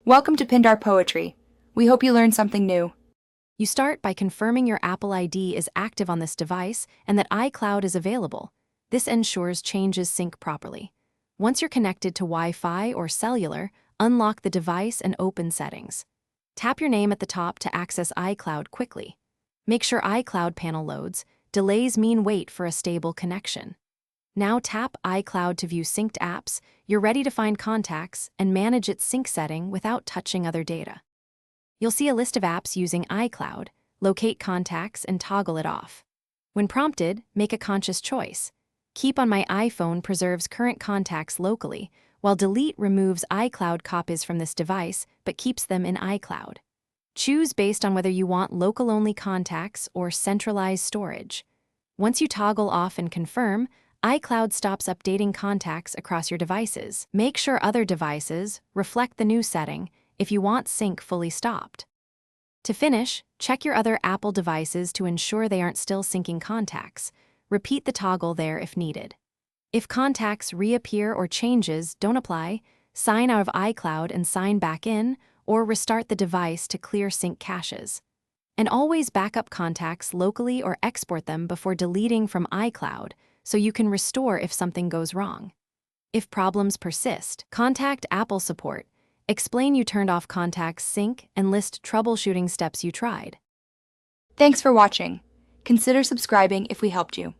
Welcome to Pindar Poetry. We hope you learned something new. You start by confirming your Apple ID is active on this device and that iCloud is available. This ensures changes sync properly. Once you're connected to Wi-Fi or cellular, unlock the device and open Settings. Tap your name at the top to access iCloud quickly. Make sure iCloud panel loads. Delays mean wait for a stable connection. Now tap iCloud to view synced apps. You're ready to find contacts and manage its sync setting without touching other data. You'll see a list of apps using iCloud, locate contacts, and toggle it off. When prompted, make a conscious choice. Keep on My iPhone preserves current contacts locally, while Delete removes iCloud copies from this device but keeps them in iCloud. Choose based on whether you want local-only contacts or centralized storage. Once you toggle off and confirm, iCloud stops updating contacts across your devices. Make sure other devices reflect the new setting if you want sync fully stopped. To finish, check your other Apple devices to ensure they aren't still syncing contacts. Repeat the toggle there if needed. If contacts reappear or changes don't apply, sign out of iCloud and sign back in, or restart the device to clear sync caches. And always back up contacts locally or export them before deleting from iCloud, so you can restore if something goes wrong. If problems persist, contact Apple support. Explain you turned off contacts sync and list troubleshooting steps you tried. Thanks for watching. Consider subscribing if we helped you.